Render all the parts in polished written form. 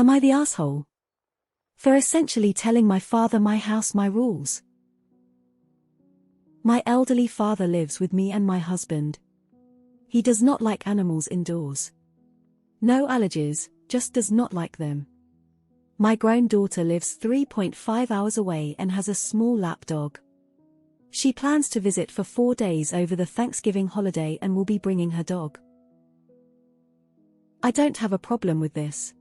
Am I the asshole for essentially telling my father my house, my rules? My elderly father lives with me and my husband. He does not like animals indoors. No allergies, just does not like them. My grown daughter lives 3.5 hours away and has a small lap dog. She plans to visit for 4 days over the Thanksgiving holiday and will be bringing her dog. I don't have a problem with this.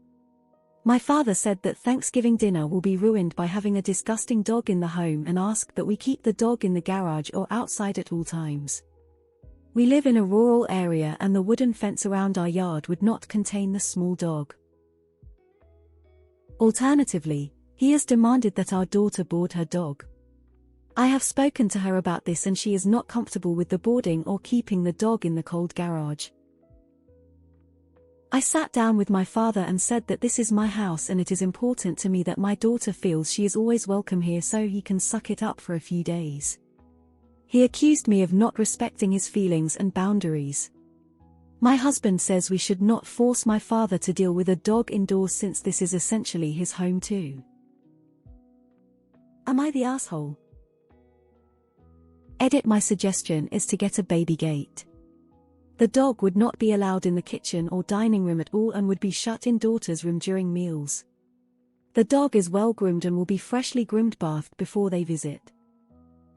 My father said that Thanksgiving dinner will be ruined by having a disgusting dog in the home and asked that we keep the dog in the garage or outside at all times. We live in a rural area and the wooden fence around our yard would not contain the small dog. Alternatively, he has demanded that our daughter board her dog. I have spoken to her about this and she is not comfortable with the boarding or keeping the dog in the cold garage. I sat down with my father and said that this is my house and it is important to me that my daughter feels she is always welcome here so he can suck it up for a few days. He accused me of not respecting his feelings and boundaries. My husband says we should not force my father to deal with a dog indoors since this is essentially his home too. Am I the asshole? Edit. My suggestion is to get a baby gate. The dog would not be allowed in the kitchen or dining room at all and would be shut in daughter's room during meals. The dog is well groomed and will be freshly groomed bathed before they visit.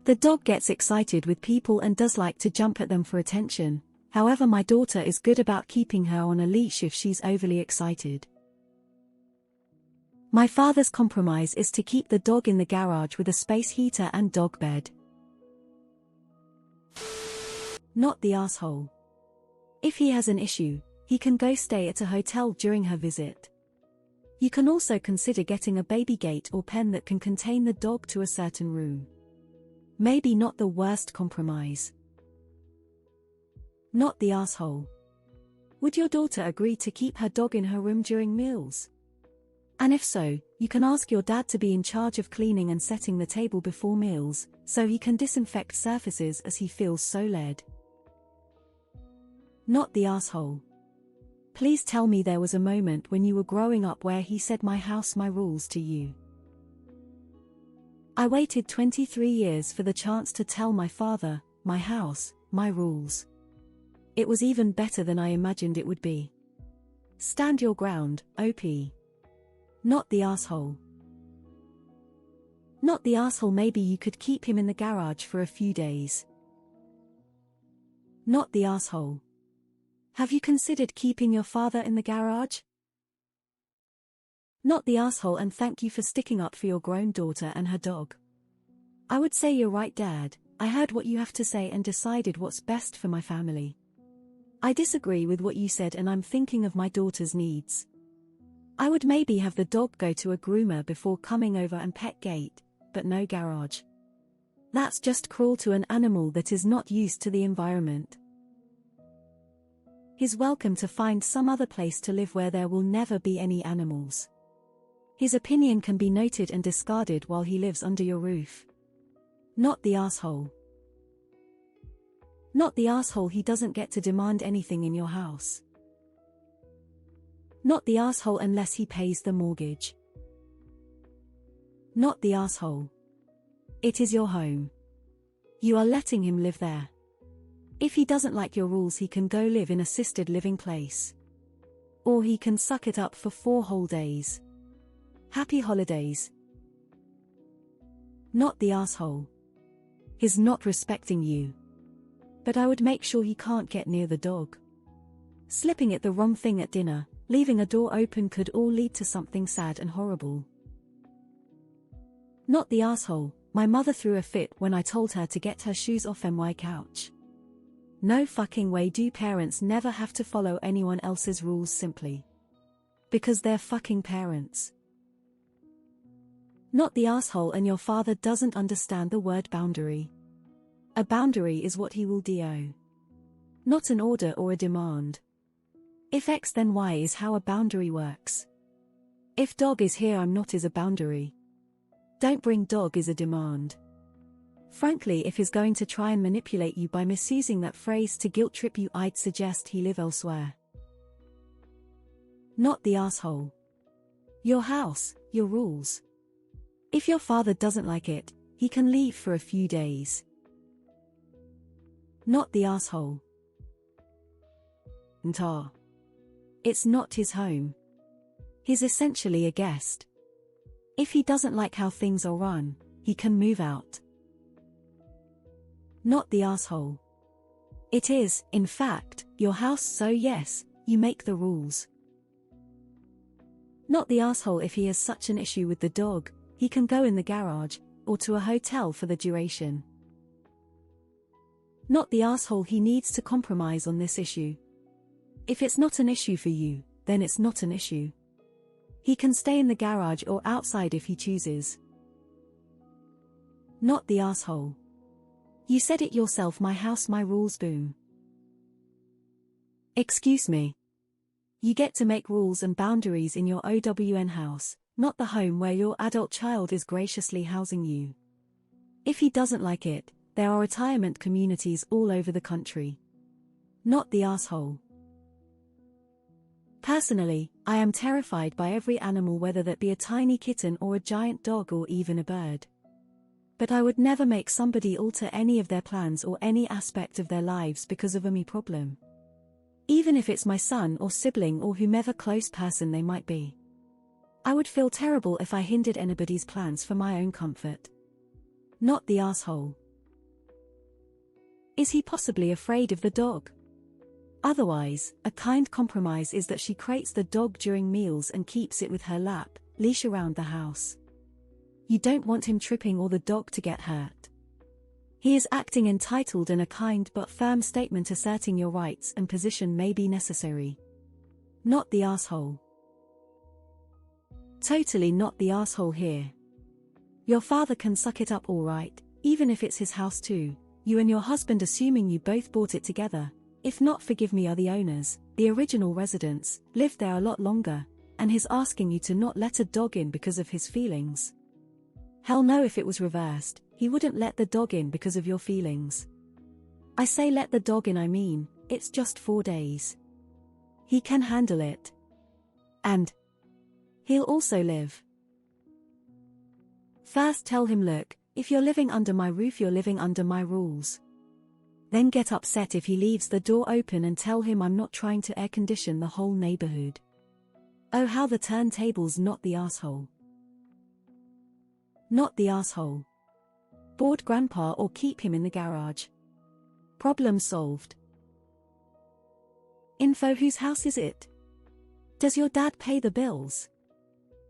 The dog gets excited with people and does like to jump at them for attention, however my daughter is good about keeping her on a leash if she's overly excited. My father's compromise is to keep the dog in the garage with a space heater and dog bed. Not the asshole. If he has an issue, he can go stay at a hotel during her visit. You can also consider getting a baby gate or pen that can contain the dog to a certain room. Maybe not the worst compromise. Not the asshole. Would your daughter agree to keep her dog in her room during meals? And if so, you can ask your dad to be in charge of cleaning and setting the table before meals, so he can disinfect surfaces as he feels so led. Not the asshole. Please tell me there was a moment when you were growing up where he said my house, my rules to you. I waited 23 years for the chance to tell my father, my house, my rules. It was even better than I imagined it would be. Stand your ground, OP. Not the asshole. Not the asshole. Maybe you could keep him in the garage for a few days. Not the asshole. Have you considered keeping your father in the garage? Not the asshole. And thank you for sticking up for your grown daughter and her dog. I would say you're right, Dad. I heard what you have to say and decided what's best for my family. I disagree with what you said and I'm thinking of my daughter's needs. I would maybe have the dog go to a groomer before coming over and pet gate, but no garage. That's just cruel to an animal that is not used to the environment. He's welcome to find some other place to live where there will never be any animals. His opinion can be noted and discarded while he lives under your roof. Not the asshole. Not the asshole. He doesn't get to demand anything in your house. Not the asshole unless he pays the mortgage. Not the asshole. It is your home. You are letting him live there. If he doesn't like your rules, he can go live in assisted living place. Or he can suck it up for 4 whole days. Happy holidays. Not the asshole. He's not respecting you. But I would make sure he can't get near the dog. Slipping it the wrong thing at dinner, leaving a door open could all lead to something sad and horrible. Not the asshole. My mother threw a fit when I told her to get her shoes off my couch. No fucking way do parents never have to follow anyone else's rules simply because they're fucking parents. Not the asshole. And your father doesn't understand the word boundary. A boundary is what he will do. Not an order or a demand. If X then Y is how a boundary works. If dog is here I'm not is a boundary. Don't bring dog is a demand. Frankly, if he's going to try and manipulate you by misusing that phrase to guilt trip you, I'd suggest he live elsewhere. Not the asshole. Your house, your rules. If your father doesn't like it, he can leave for a few days. Not the asshole. Ntar. It's not his home. He's essentially a guest. If he doesn't like how things are run, he can move out. Not the asshole. It is, in fact, your house, so yes, you make the rules. Not the asshole. If he has such an issue with the dog, he can go in the garage, or to a hotel for the duration. Not the asshole. He needs to compromise on this issue. If it's not an issue for you, then it's not an issue. He can stay in the garage or outside if he chooses. Not the asshole. You said it yourself, my house, my rules, boom. Excuse me. You get to make rules and boundaries in your own house, not the home where your adult child is graciously housing you. If he doesn't like it, there are retirement communities all over the country. Not the asshole. Personally, I am terrified by every animal, whether that be a tiny kitten or a giant dog or even a bird. But I would never make somebody alter any of their plans or any aspect of their lives because of a me problem. Even if it's my son or sibling or whomever close person they might be. I would feel terrible if I hindered anybody's plans for my own comfort. Not the asshole. Is he possibly afraid of the dog? Otherwise, a kind compromise is that she crates the dog during meals and keeps it with her lap, leash around the house. You don't want him tripping or the dog to get hurt. He is acting entitled, and a kind but firm statement asserting your rights and position may be necessary. Not the asshole. Totally not the asshole here. Your father can suck it up all right, even if it's his house too. You and your husband, assuming you both bought it together, if not, forgive me, are the owners, the original residents, lived there a lot longer, and he's asking you to not let a dog in because of his feelings. Hell no, if it was reversed, he wouldn't let the dog in because of your feelings. I say let the dog in, I mean, it's just 4 days. He can handle it. And he'll also live. First tell him, look, if you're living under my roof, you're living under my rules. Then get upset if he leaves the door open and tell him I'm not trying to air condition the whole neighborhood. Oh, how the turntables. Not the asshole. Not the asshole. Board grandpa or keep him in the garage. Problem solved. Info: whose house is it? Does your dad pay the bills?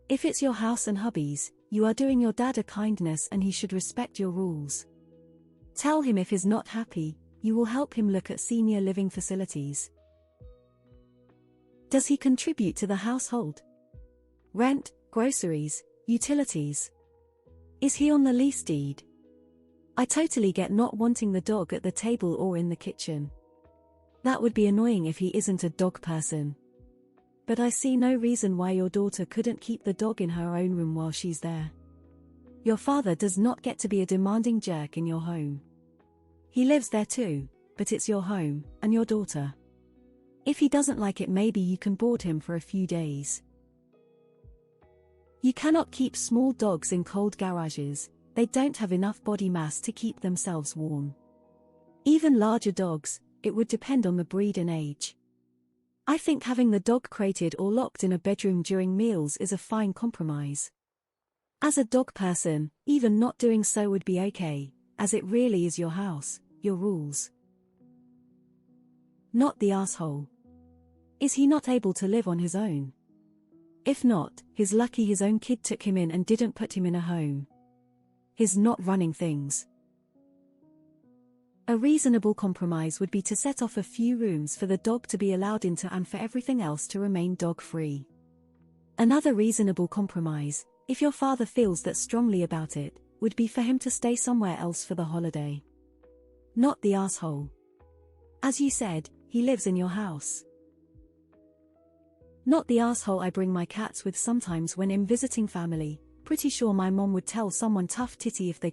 If it's your house and hubby's, you are doing your dad a kindness and he should respect your rules. Tell him if he's not happy, you will help him look at senior living facilities. Does he contribute to the household? Rent, groceries, utilities? Is he on the lease deed? I totally get not wanting the dog at the table or in the kitchen. That would be annoying if he isn't a dog person. But I see no reason why your daughter couldn't keep the dog in her own room while she's there. Your father does not get to be a demanding jerk in your home. He lives there too, but it's your home, and your daughter. If he doesn't like it, maybe you can board him for a few days. You cannot keep small dogs in cold garages, they don't have enough body mass to keep themselves warm. Even larger dogs, it would depend on the breed and age. I think having the dog crated or locked in a bedroom during meals is a fine compromise. As a dog person, even not doing so would be okay, as it really is your house, your rules. Not the asshole. Is he not able to live on his own? If not, he's lucky his own kid took him in and didn't put him in a home. He's not running things. A reasonable compromise would be to set off a few rooms for the dog to be allowed into and for everything else to remain dog-free. Another reasonable compromise, if your father feels that strongly about it, would be for him to stay somewhere else for the holiday. Not the asshole. As you said, he lives in your house. Not the asshole. I bring my cats with sometimes when I'm visiting family, pretty sure my mom would tell someone tough titty if they